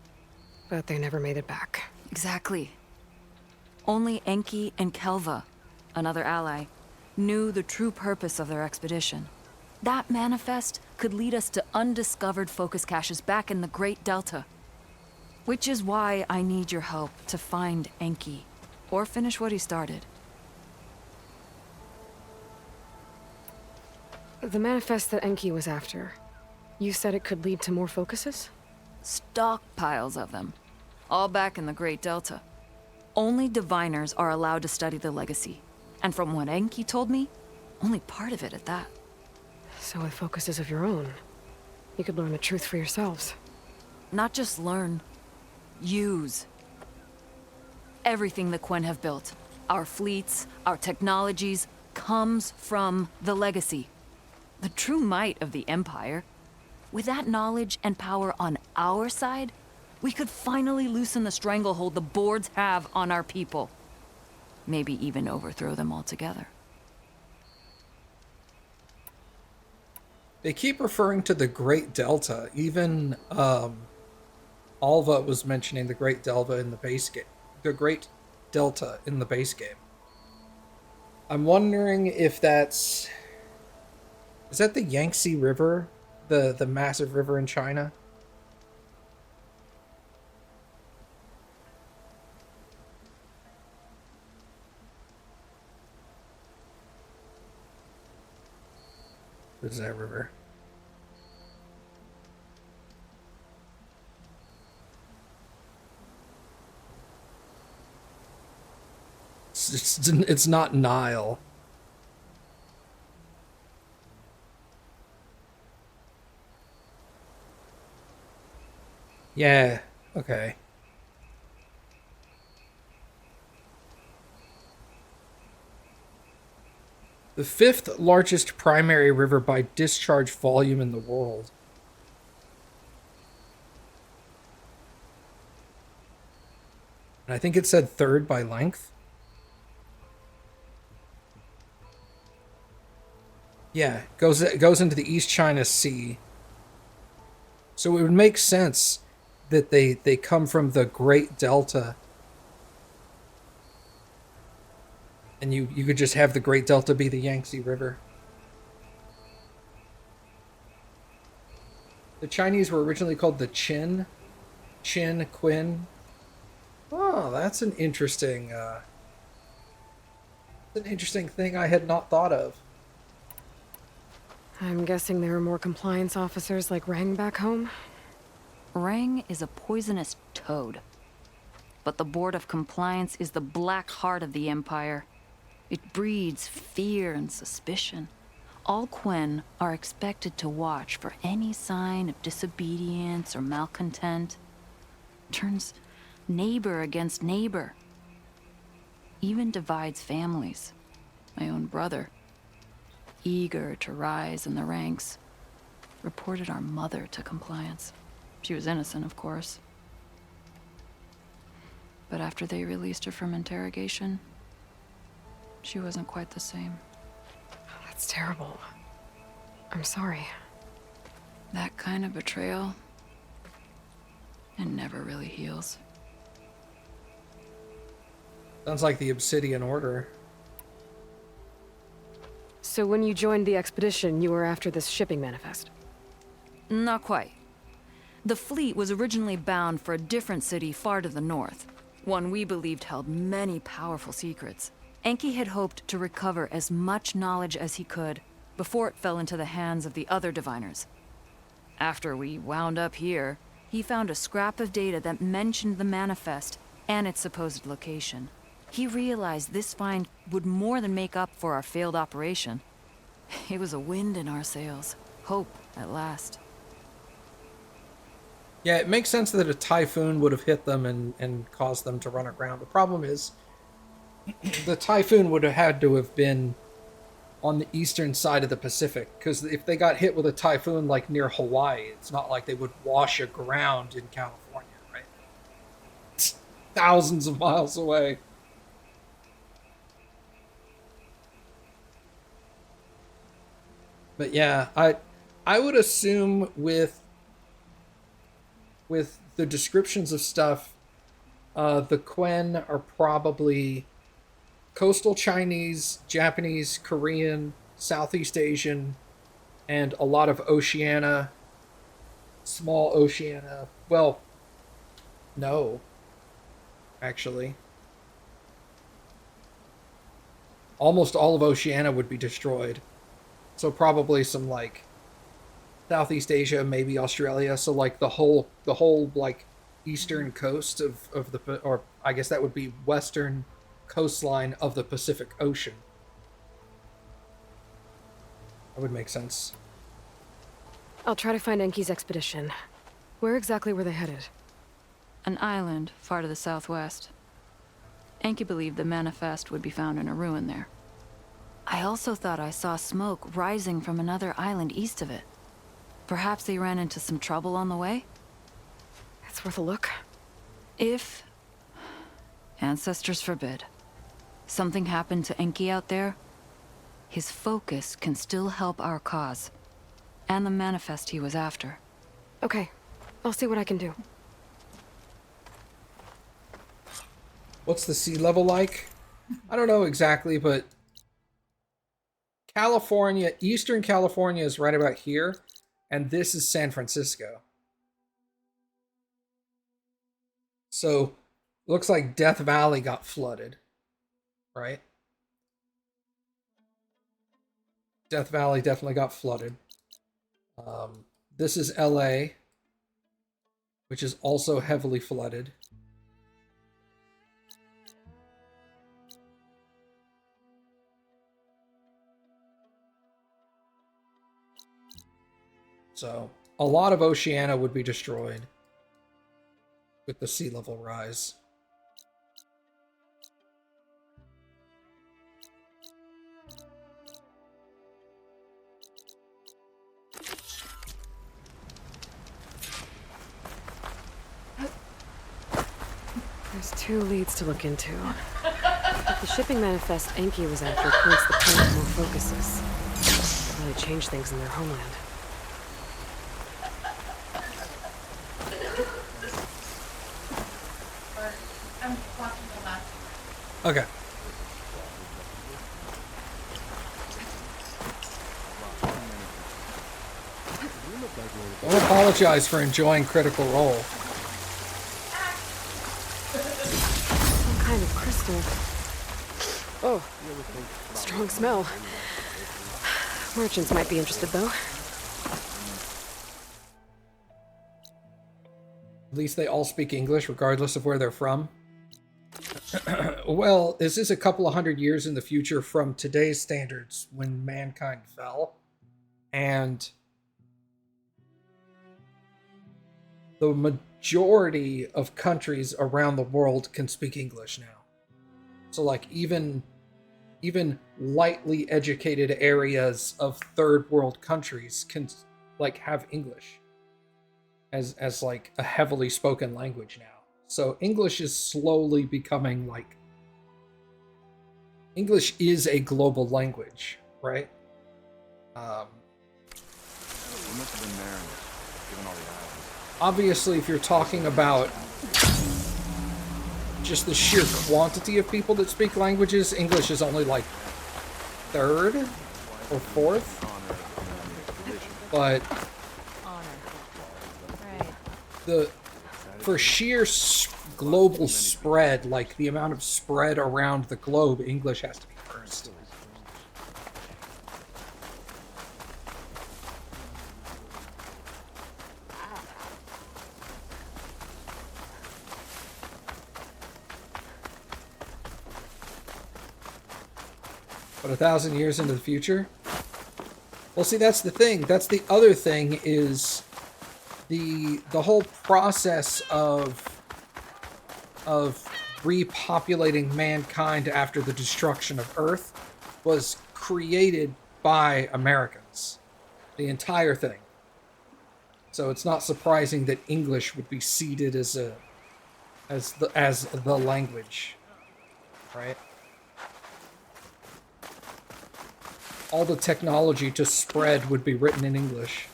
D: But they never made it back.
J: Exactly. Only Enki and Kelva, another ally, knew the true purpose of their expedition. That manifest could lead us to undiscovered focus caches back in the Great Delta. Which is why I need your help to find Enki, or finish what he started.
D: The manifest that Enki was after, you said it could lead to more focuses?
J: Stockpiles of them, all back in the Great Delta. Only diviners are allowed to study the legacy, and from what Enki told me, only part of it at that.
D: So with focuses of your own, you could learn the truth for yourselves.
J: Not just learn, use. Everything the Quen have built, our fleets, our technologies, comes from the legacy. The true might of the Empire. With that knowledge and power on our side, we could finally loosen the stranglehold the boards have on our people. Maybe even overthrow them altogether.
C: They keep referring to the Great Delta. Even Alva was mentioning the Great Delta in the base game. The Great Delta in the base game. I'm wondering if that's... Is that the Yangtze River? The massive river in China? What is that river? It's not Nile. Yeah, okay. The fifth largest primary river by discharge volume in the world. And I think it said third by length. Yeah, it goes into the East China Sea. So it would make sense that they come from the Great Delta. And you could just have the Great Delta be the Yangtze River. The Chinese were originally called the Qin. Qin. Oh, that's an interesting thing I had not thought of.
D: I'm guessing there are more compliance officers like Rang back home?
J: Rang is a poisonous toad. But the Board of Compliance is the black heart of the Empire. It breeds fear and suspicion. All Quen are expected to watch for any sign of disobedience or malcontent. Turns neighbor against neighbor. Even divides families. My own brother, eager to rise in the ranks, reported our mother to compliance. She was innocent, of course. But after they released her from interrogation, she wasn't quite the same.
D: That's terrible. I'm sorry.
J: That kind of betrayal, it never really heals.
C: Sounds like the Obsidian Order.
D: So when you joined the expedition, you were after this shipping manifest?
J: Not quite. The fleet was originally bound for a different city far to the north, one we believed held many powerful secrets. Enki had hoped to recover as much knowledge as he could before it fell into the hands of the other diviners. After we wound up here, he found a scrap of data that mentioned the manifest and its supposed location. He realized this find would more than make up for our failed operation. It was a wind in our sails. Hope, at last.
C: Yeah, it makes sense that a typhoon would have hit them and caused them to run aground. The problem is, the typhoon would have had to have been on the eastern side of the Pacific, because if they got hit with a typhoon like near Hawaii, it's not like they would wash aground in California, right? It's thousands of miles away. But yeah, I would assume with the descriptions of stuff, the Quen are probably coastal Chinese, Japanese, Korean, Southeast Asian, and a lot of Oceania, small Oceania. Well, no, actually. Almost all of Oceania would be destroyed. So probably some like Southeast Asia, maybe Australia. So like the whole like eastern coast of the, or I guess that would be western coastline of the Pacific Ocean. That would make sense.
D: I'll try to find Enki's expedition. Where exactly were they headed?
J: An island far to the southwest. Enki believed the manifest would be found in a ruin there. I also thought I saw smoke rising from another island east of it. Perhaps they ran into some trouble on the way?
D: It's worth a look.
J: If, ancestors forbid, something happened to Enki out there, his focus can still help our cause. And the manifest he was after.
D: Okay, I'll see what I can do.
C: What's the sea level like? I don't know exactly, but California, Eastern California is right about here, and this is San Francisco. So, looks like Death Valley got flooded, right? Death Valley definitely got flooded. This is LA, which is also heavily flooded. So a lot of Oceania would be destroyed with the sea level rise.
D: There's 2 leads to look into. But the shipping manifest Enki was after points the planet more focuses. It'll really change things in their homeland.
C: Okay. Don't apologize for enjoying Critical Role.
D: Some kind of crystal. Oh, strong smell. Merchants might be interested, though.
C: At least they all speak English, regardless of where they're from. Well, this is a couple of hundred years in the future from today's standards when mankind fell. And the majority of countries around the world can speak English now. So like even lightly educated areas of third world countries can like have English as like a heavily spoken language now. So English is slowly becoming like English is a global language, right? Obviously, if you're talking about just the sheer quantity of people that speak languages, English is only like 3rd or 4th. But for sheer global spread, like the amount of spread around the globe, English has to be first. But 1,000 years into the future? Well, see, that's the thing. That's the other thing is the whole process of repopulating mankind after the destruction of Earth was created by Americans. The entire thing. So it's not surprising that English would be seeded as the language, right? All the technology to spread would be written in English.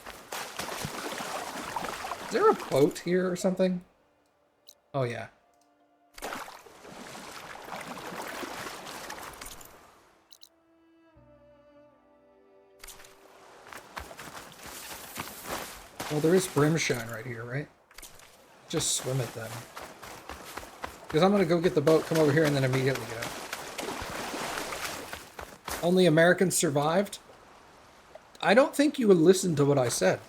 C: Is there a boat here or something? Oh, yeah. Well, there is brimshine right here, right? Just swim it then. Because I'm going to go get the boat, come over here, and then immediately get out. Only Americans survived? I don't think you would listen to what I said.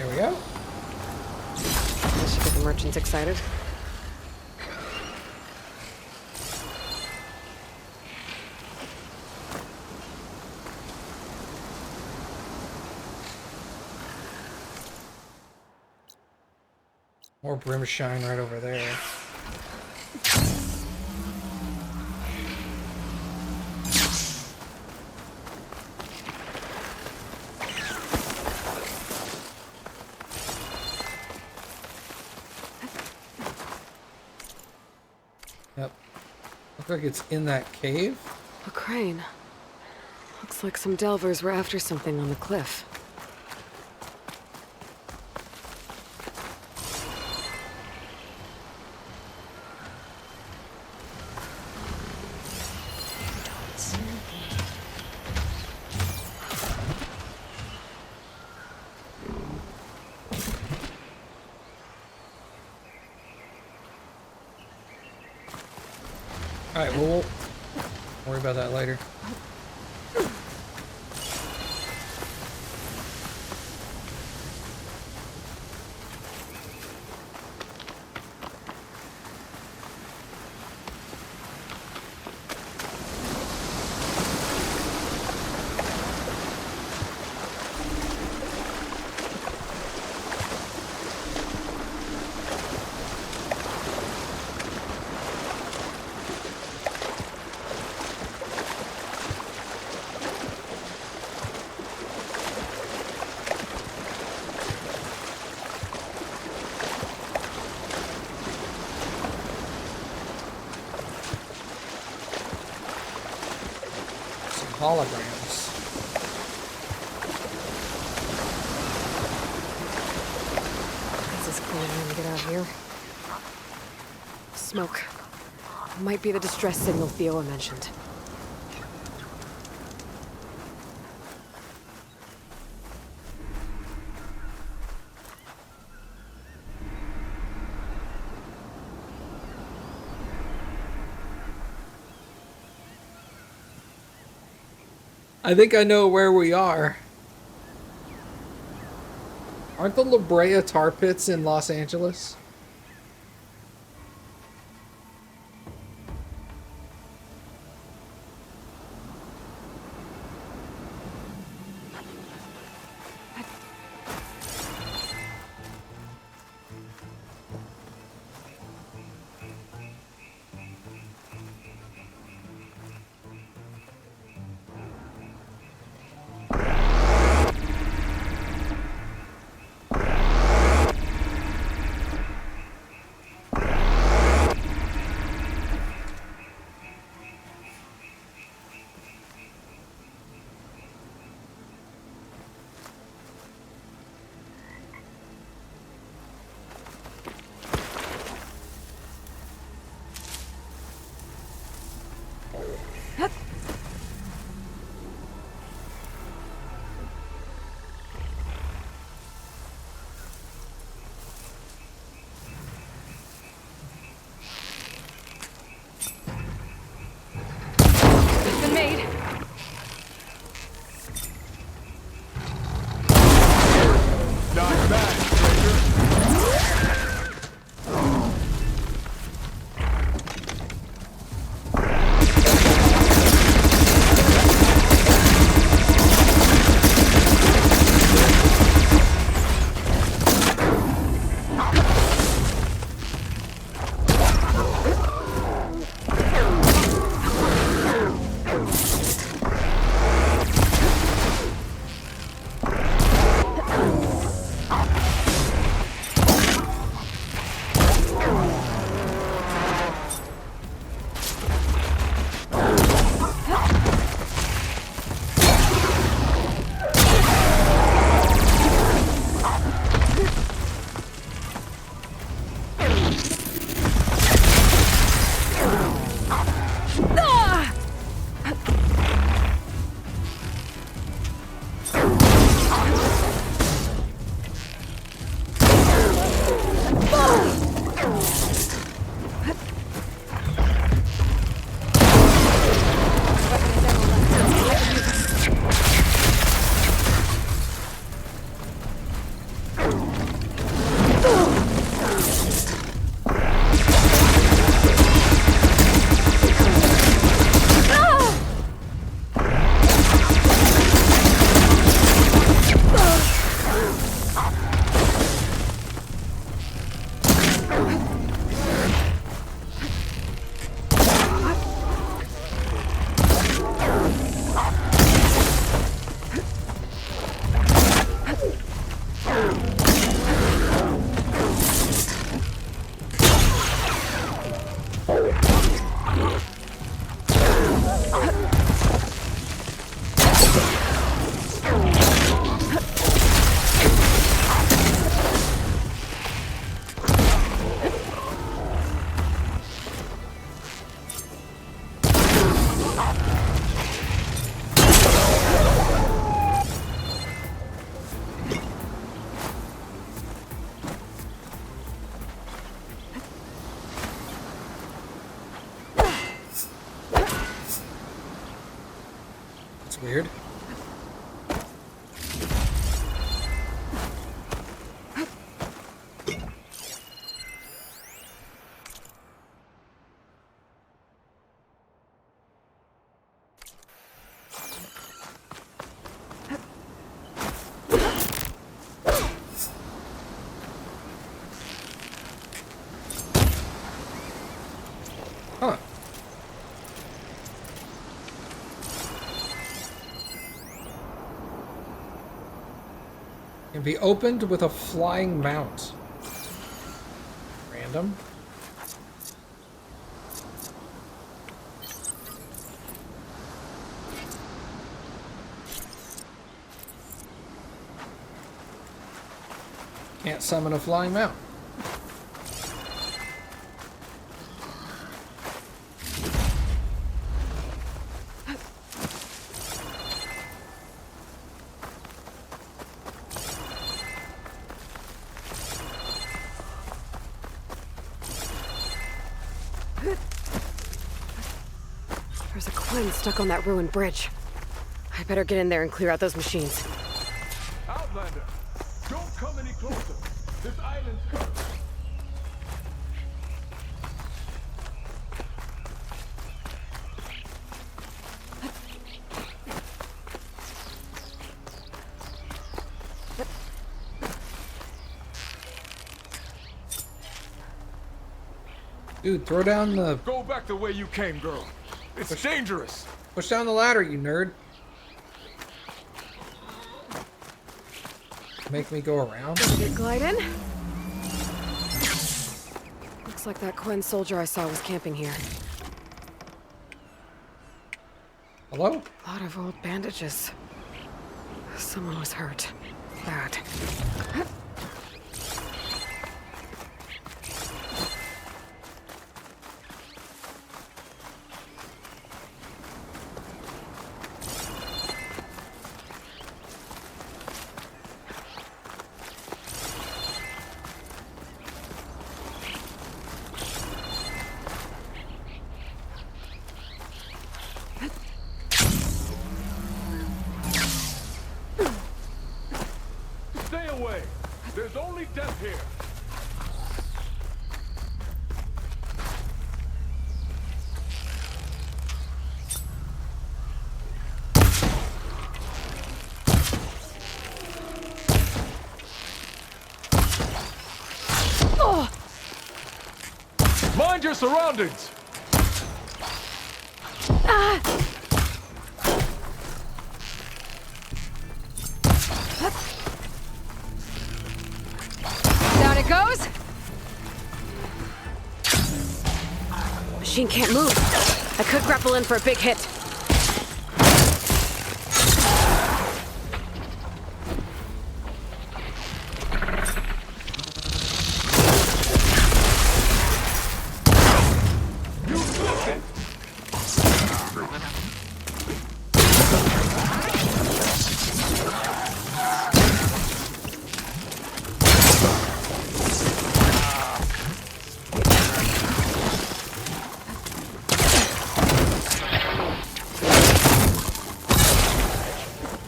C: There we go.
D: This should get the merchants excited.
C: More brim shine right over there. Yep. Looks like it's in that cave.
D: A crane. Looks like some delvers were after something on the cliff.
C: Alright, well, we'll worry about that later. Holograms.
D: This is clear when we get out here. Smoke. Might be the distress signal Theo mentioned.
C: I think I know where we are. Aren't the La Brea tar pits in Los Angeles? Weird. Huh. Can be opened with a flying mount. Random. Can't summon a flying mount.
D: There's a Quinn stuck on that ruined bridge. I better get in there and clear out those machines.
K: Outlander, don't come any closer. This island's cursed.
C: Dude, throw down the...
K: Go back the way you came, girl. It's dangerous.
C: Push down the ladder, you nerd. Make me go around?
D: Get gliding. Looks like that Quinn soldier I saw was camping here.
C: Hello?
D: A lot of old bandages. Someone was hurt. Bad.
K: Stay away. There's only death here. Mind your surroundings.
G: Down it goes.
D: Machine can't move. I could grapple in for a big hit.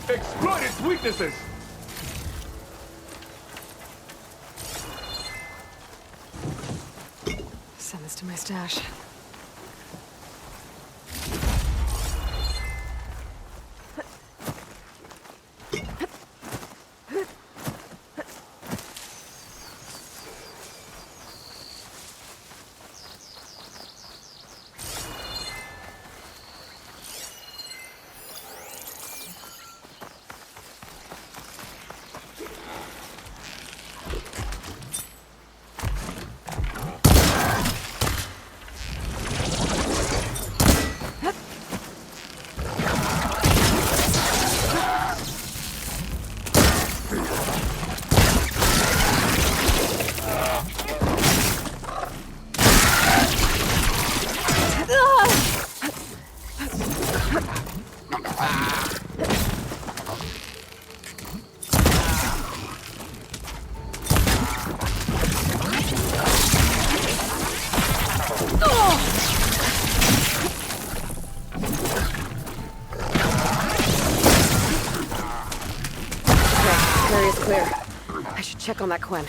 K: Exploit its weaknesses.
D: Send this to my stash. check on that Quen.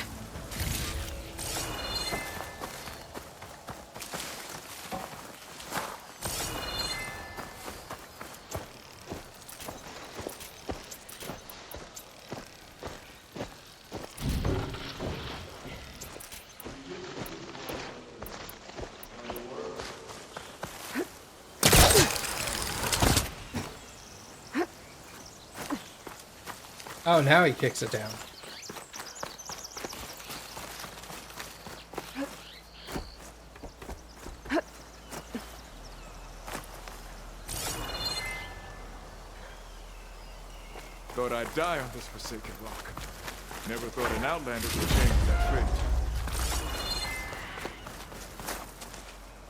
C: Oh, now he kicks it down.
K: Thought I'd die on this forsaken rock. Never thought an outlander would change that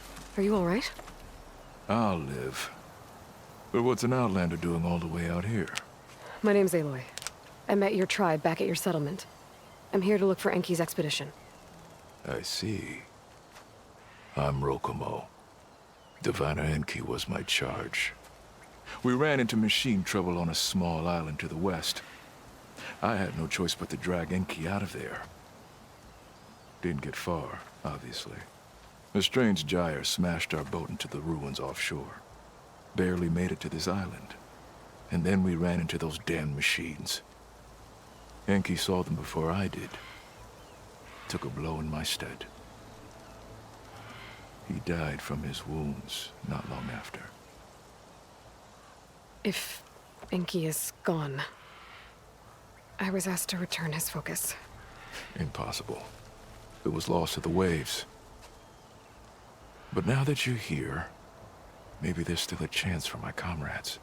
K: fate.
D: Are you alright?
K: I'll live. But what's an outlander doing all the way out here?
D: My name's Aloy. I met your tribe back at your settlement. I'm here to look for Enki's expedition.
K: I see. I'm Rokomo. Diviner Enki was my charge. We ran into machine trouble on a small island to the west. I had no choice but to drag Enki out of there. Didn't get far, obviously. A strange gyre smashed our boat into the ruins offshore. Barely made it to this island. And then we ran into those damn machines. Enki saw them before I did. Took a blow in my stead. He died from his wounds not long after.
D: If Enki is gone, I was asked to return his focus.
K: Impossible. It was lost to the waves. But now that you're here, maybe there's still a chance for my comrades.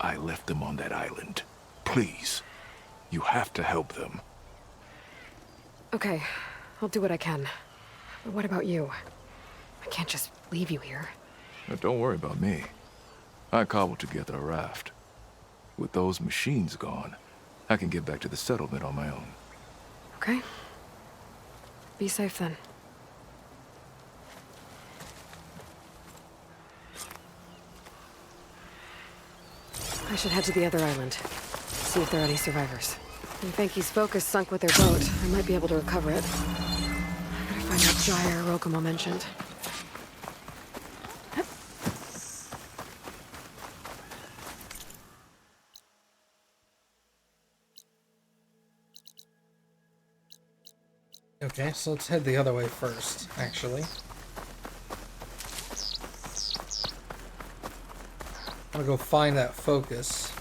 K: I left them on that island. Please, you have to help them.
D: Okay, I'll do what I can. But what about you? I can't just leave you here.
K: Now, don't worry about me. I cobbled together a raft. With those machines gone, I can get back to the settlement on my own.
D: Okay. Be safe then. I should head to the other island. See if there are any survivors. If Enki's focus sunk with their boat, I might be able to recover it. I gotta find that gyre Rokomo mentioned.
C: Okay, so let's head the other way first, actually. I'm gonna go find that focus.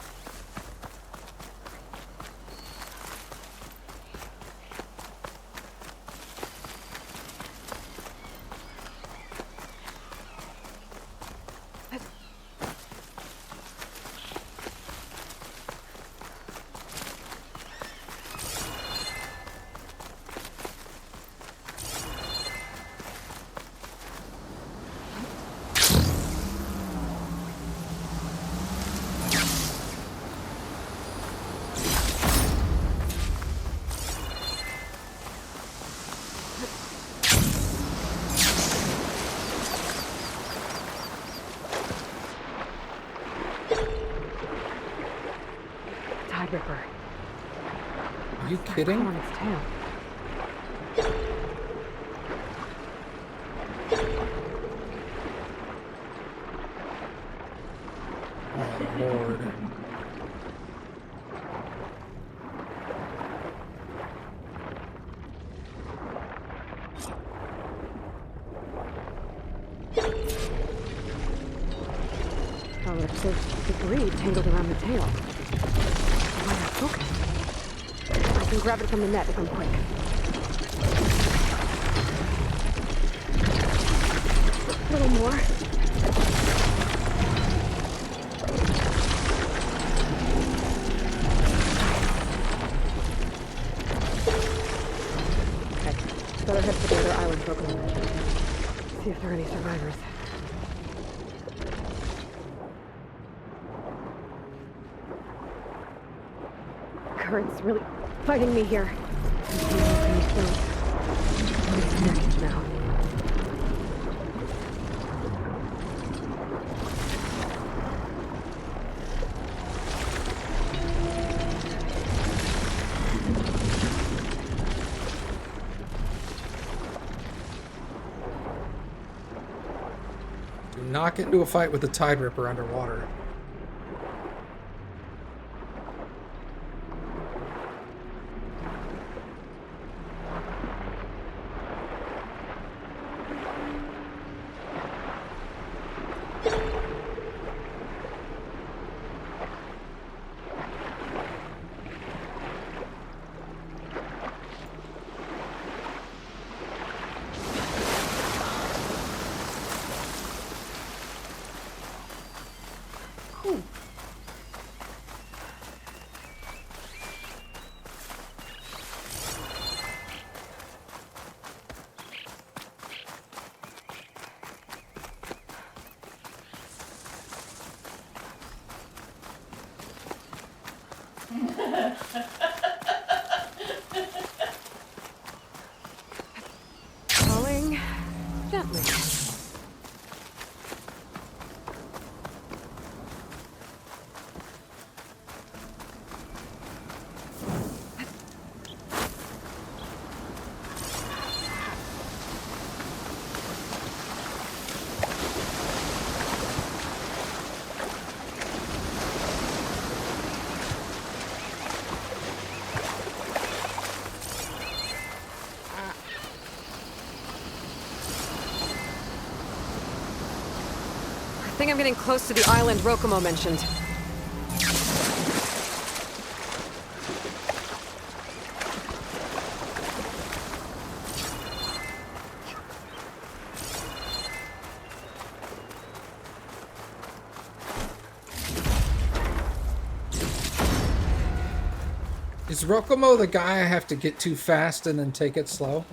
D: Ripper.
C: Are you kidding?
D: On its tail.
C: Oh, Lord.
D: Oh, there's debris tangled around the tail. Why not focus? I can grab it from the net if I'm quick. A little more. Okay, better head for the other island Pokemon. See if there are any survivors. Current's really fighting me here. Now.
C: not get into a fight with the Tide Ripper underwater.
D: Falling gently. I think I'm getting close to the island Rokomo mentioned.
C: Is Rokomo the guy I have to get too fast and then take it slow?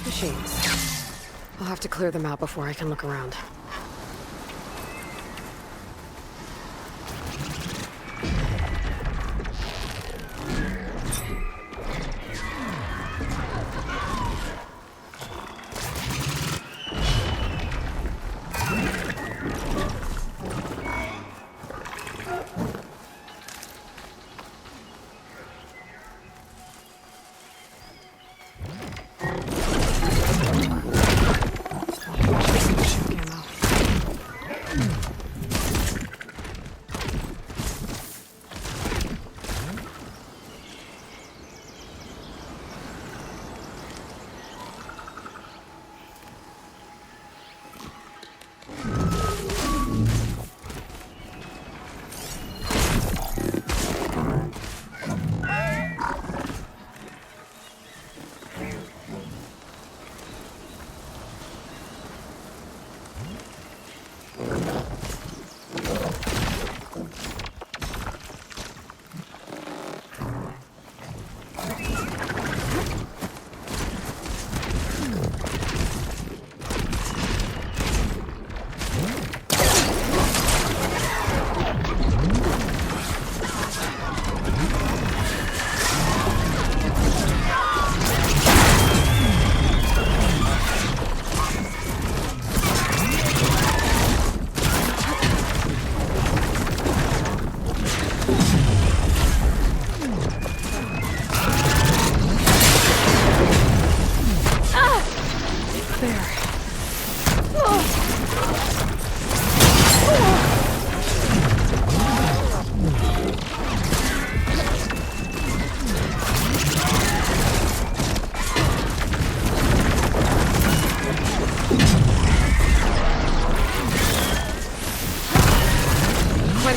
D: Machines. I'll have to clear them out before I can look around.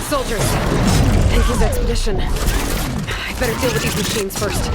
D: Soldiers. Enki's expedition. I better deal with these machines first.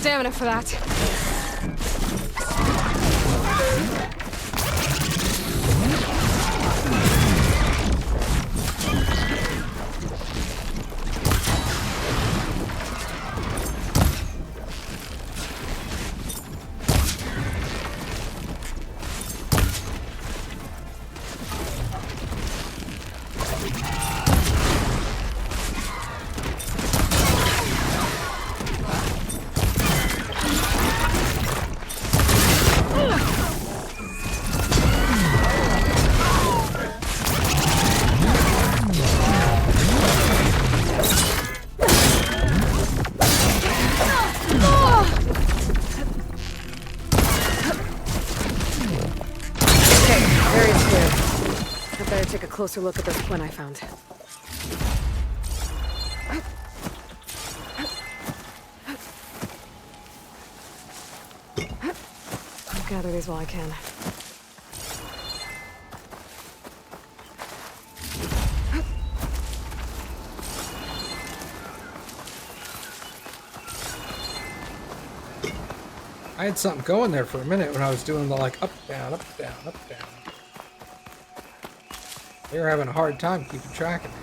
D: stamina for that. Take a closer look at this Quinn I found. I'll gather these while I can.
C: I had something going there for a minute when I was doing the like up, down, up, down, up, down. They were having a hard time keeping track of me.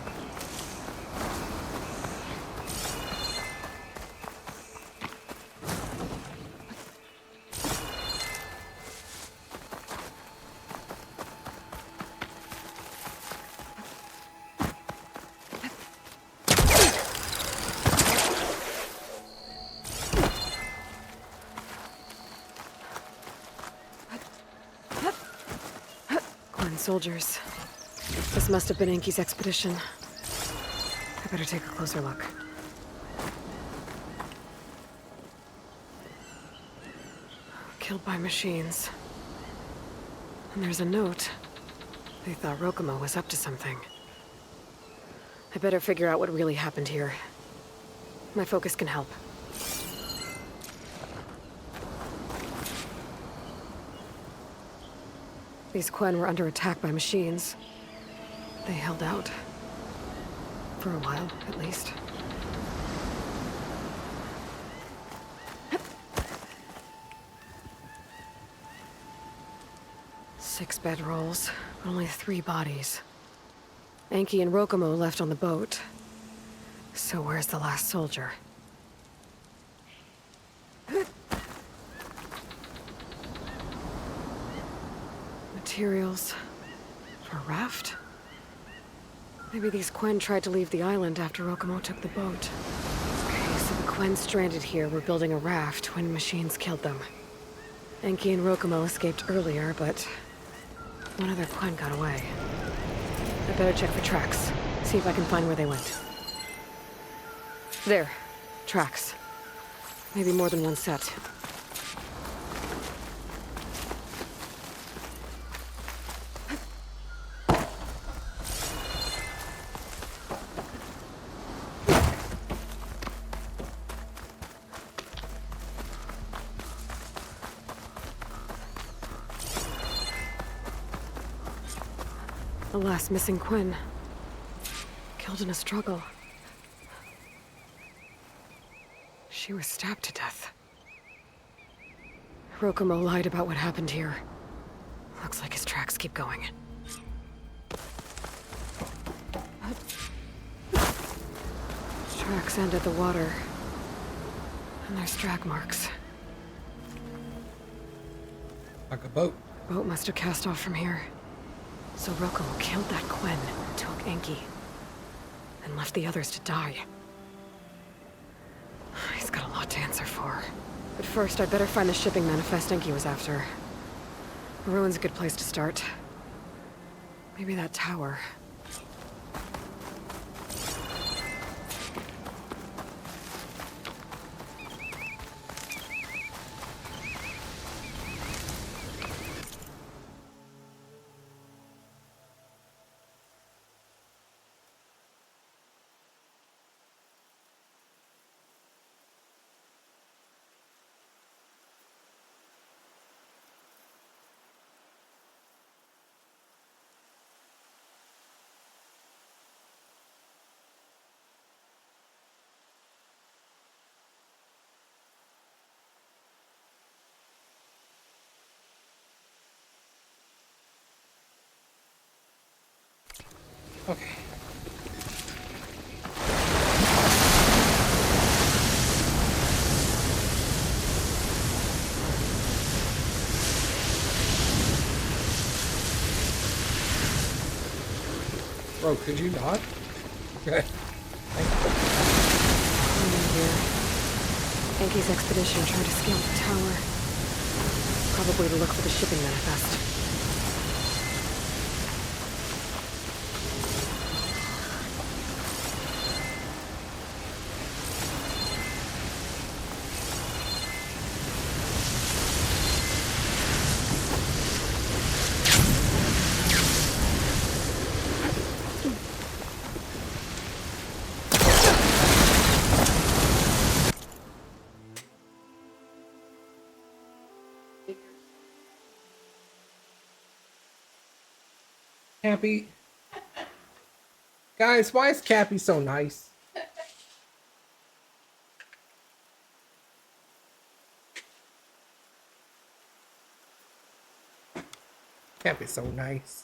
D: Soldiers. This must have been Enki's expedition. I better take a closer look. Killed by machines. And there's a note. They thought Rokumo was up to something. I better figure out what really happened here. My focus can help. These Quen were under attack by machines. They held out. For a while, at least. Six bedrolls, but only 3 bodies. Enki and Rokumo left on the boat. So where's the last soldier? Materials for a raft? Maybe these Quen tried to leave the island after Rokumo took the boat. Okay, so the Quen stranded here were building a raft when machines killed them. Enki and Rokumo escaped earlier, but one other Quen got away. I better check for tracks, see if I can find where they went. There. Tracks. Maybe more than one set. The last missing Quen. Killed in a struggle. She was stabbed to death. Rokumo lied about what happened here. Looks like his tracks keep going. Tracks end at the water. And there's drag marks.
C: Like a boat.
D: Boat must have cast off from here. So Rokumo killed that Quen, took Enki, and left the others to die. He's got a lot to answer for. But first, I'd better find the shipping manifest Enki was after. The ruin's a good place to start. Maybe that tower.
C: Okay. Bro, could you not? Okay.
D: Enki's expedition tried to scale the tower. Probably to look for the shipping manifest.
C: Cappy. Guys, why is Cappy so nice? Cappy's so nice.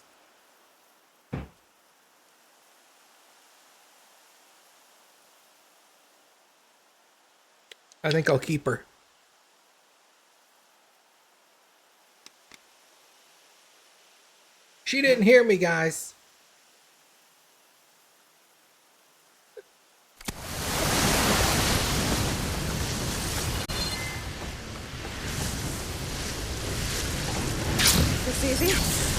C: I think I'll keep her. She didn't hear me, guys.
D: This easy?